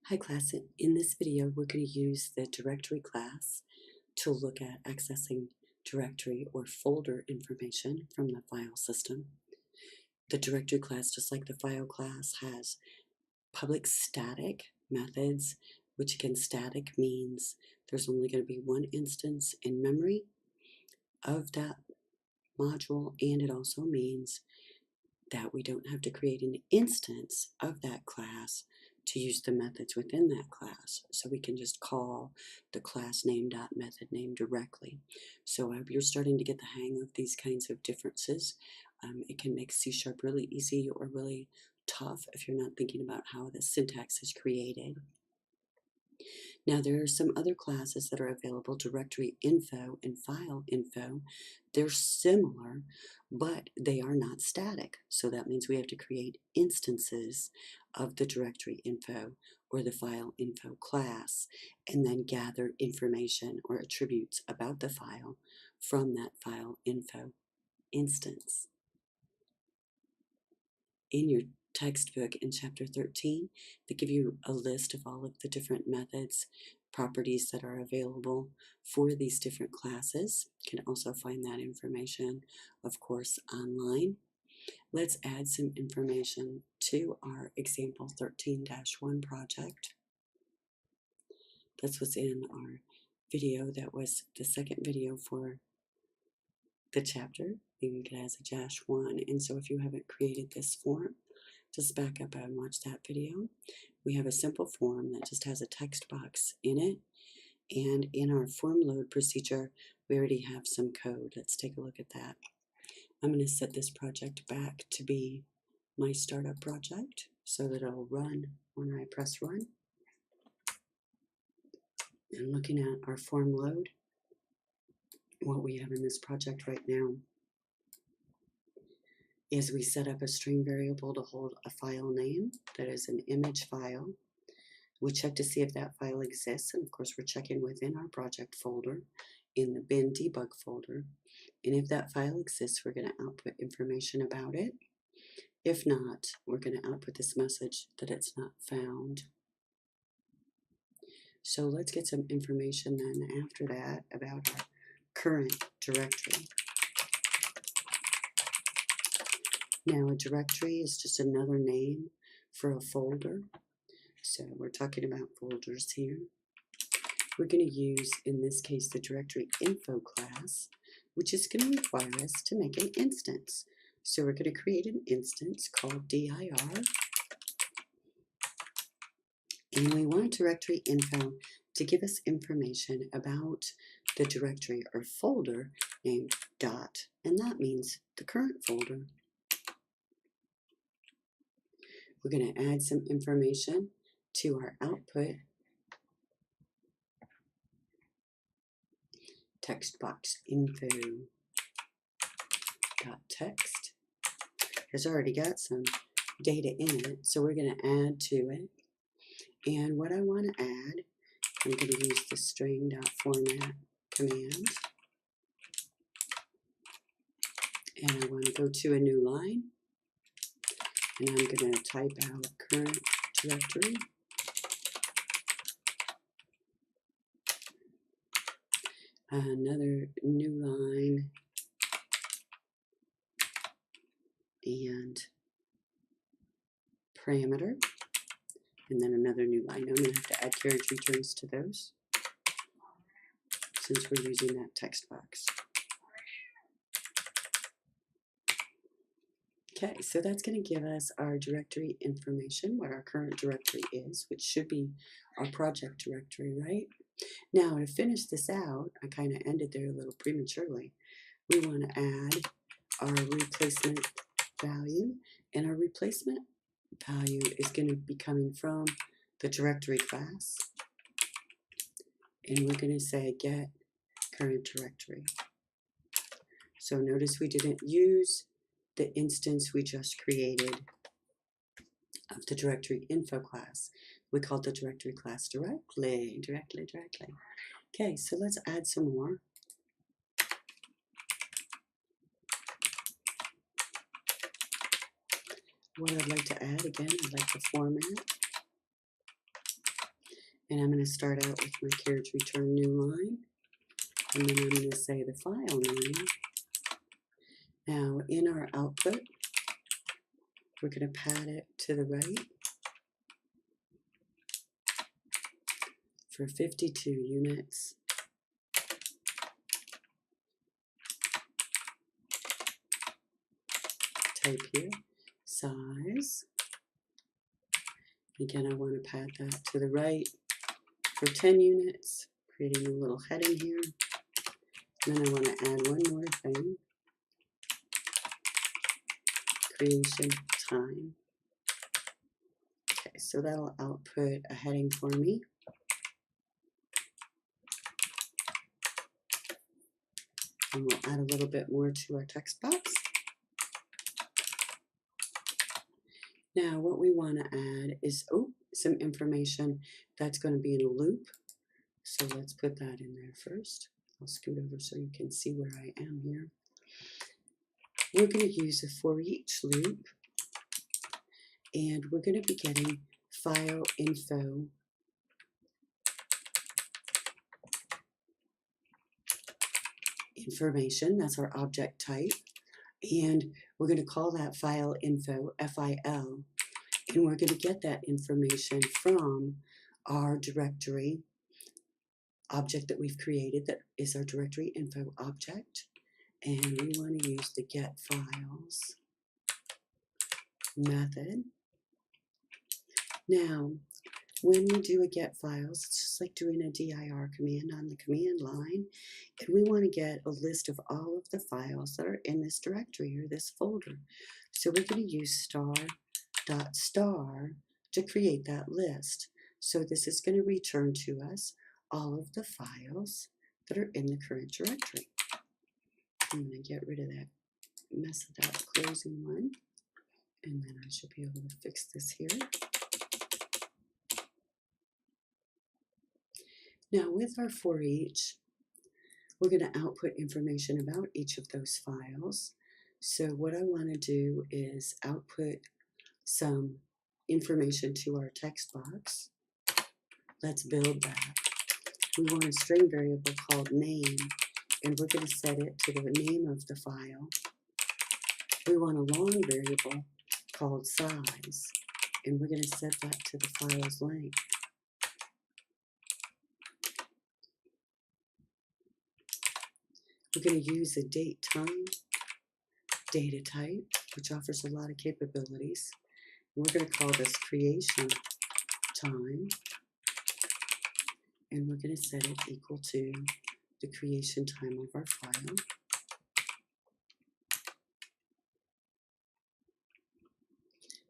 Hi class, in this video we're going to use the directory class to look at accessing directory or folder information from the file system. The directory class, just like the file class, has public static methods, which again static means there's only going to be one instance in memory of that module, and it also means that we don't have to create an instance of that class to use the methods within that class. So we can just call the class name.method name directly. So I hope you're starting to get the hang of these kinds of differences. It can make C# really easy or really tough if you're not thinking about how the syntax is created. Now there are some other classes that are available, Directory Info and File Info. They're similar, but they are not static. So that means we have to create instances of the Directory Info or the File Info class and then gather information or attributes about the file from that File Info instance. In your textbook in chapter 13, they give you a list of all of the different methods, properties that are available for these different classes. You can also find that information, of course, online. Let's add some information to our example 13-1 project. That's what's in our video. That was the second video for the chapter. You can get it as a -1. And so if you haven't created this form, just back up and watch that video. We have a simple form that just has a text box in it, and in our form load procedure we already have some code. Let's take a look at that. I'm going to set this project back to be my startup project so that it'll run when I press run. And looking at our form load, what we have in this project right now is we set up a string variable to hold a file name that is an image file. We check to see if that file exists, and of course we're checking within our project folder in the bin debug folder. And if that file exists, we're going to output information about it. If not, we're going to output this message that it's not found. So let's get some information then after that about our current directory. Now, a directory is just another name for a folder. So we're talking about folders here. We're going to use, in this case, the Directory Info class, which is going to require us to make an instance. So we're going to create an instance called dir, and we want Directory Info to give us information about the directory or folder named dot, and that means the current folder. We're going to add some information to our output text box info dot text. Has already got some data in it, so we're going to add to it. And what I want to add, I'm going to use the string.format command, and I want to go to a new line, and I'm going to type out current directory. Another new line, and parameter, and then another new line. I'm going to have to add carriage returns to those since we're using that text box. Okay, so that's going to give us our directory information, what our current directory is, which should be our project directory, right? Now, to finish this out, I kind of ended there a little prematurely. We want to add our replacement value, and our replacement value is going to be coming from the directory class, and we're going to say get current directory. So notice we didn't use the instance we just created of the directory info class. We called the directory class directly. Okay, so let's add some more. What I'd like to add, again, I'd like to format And I'm going to start out with my carriage return new line, and then I'm going to say the file name. Now in our output, we're going to pad it to the right for 52 units. Type here, size. Again, I want to pad that to the right for 10 units, creating a little heading here. And then I want to add one more thing, creation time. Okay, so that'll output a heading for me. And we'll add a little bit more to our text box. Now what we want to add is some information that's going to be in a loop. So let's put that in there first. I'll scoot over so you can see where I am here. We're going to use a for each loop, and we're going to be getting file info information. That's our object type. And we're going to call that file info, FIL, and we're going to get that information from our directory object that we've created, that is our directory info object. And we want to use the get files method. Now, when we do a get files, it's just like doing a dir command on the command line, and we want to get a list of all of the files that are in this directory or this folder. So we're going to use star.star to create that list. So this is going to return to us all of the files that are in the current directory. I'm going to get rid of that mess of that closing one, and then I should be able to fix this here. Now with our for each, we're going to output information about each of those files. So what I want to do is output some information to our text box. Let's build that. We want a string variable called name, and we're going to set it to the name of the file. We want a long variable called size, and we're going to set that to the file's length. We're going to use a date time data type, which offers a lot of capabilities. And we're going to call this creation time, and we're going to set it equal to the creation time of our file.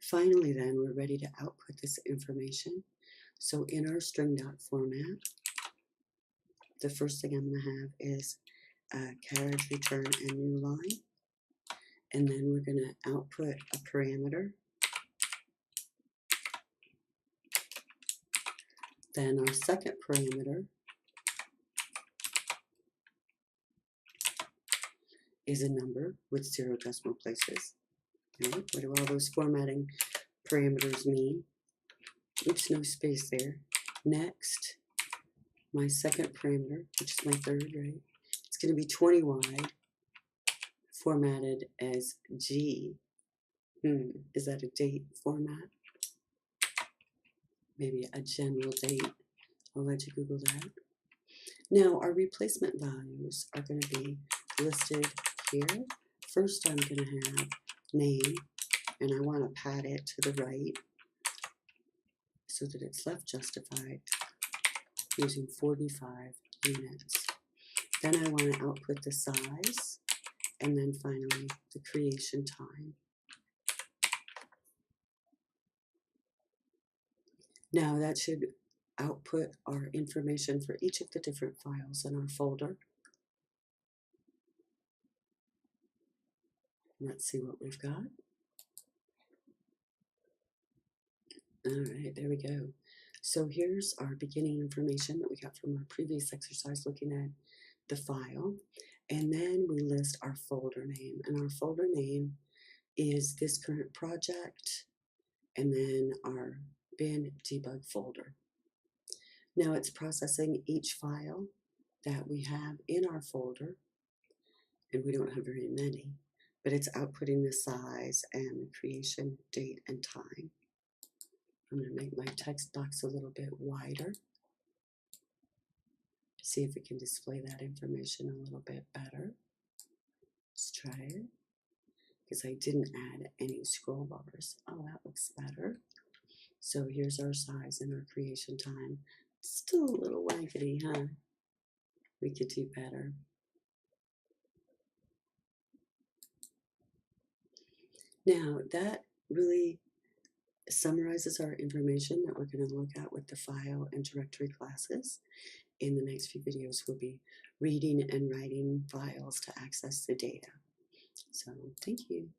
Finally then, we're ready to output this information. So in our string.format, format, the first thing I'm going to have is carriage return and new line, and then we're going to output a parameter. Then our second parameter is a number with 0 decimal places. Right? What do all those formatting parameters mean? Oops, no space there. Next, my second parameter, which is my third, right? It's going to be 20 wide, formatted as G. Is that a date format? Maybe a general date. I'll let you Google that. Now, our replacement values are going to be listed here. First, I'm going to have name, and I want to pad it to the right so that it's left justified using 45 units. Then I want to output the size, and then finally the creation time. Now that should output our information for each of the different files in our folder. Let's see what we've got. All right, there we go. So here's our beginning information that we got from our previous exercise looking at the file. And then we list our folder name. And our folder name is this current project, and then our bin debug folder. Now it's processing each file that we have in our folder, and we don't have very many, but it's outputting the size and the creation date and time. I'm going to make my text box a little bit wider. See if we can display that information a little bit better. Let's try it. Because I didn't add any scroll bars. Oh, that looks better. So here's our size and our creation time. Still a little waggedy, huh? We could do better. Now that really summarizes our information that we're going to look at with the file and directory classes. In the next few videos, we'll be reading and writing files to access the data. So thank you.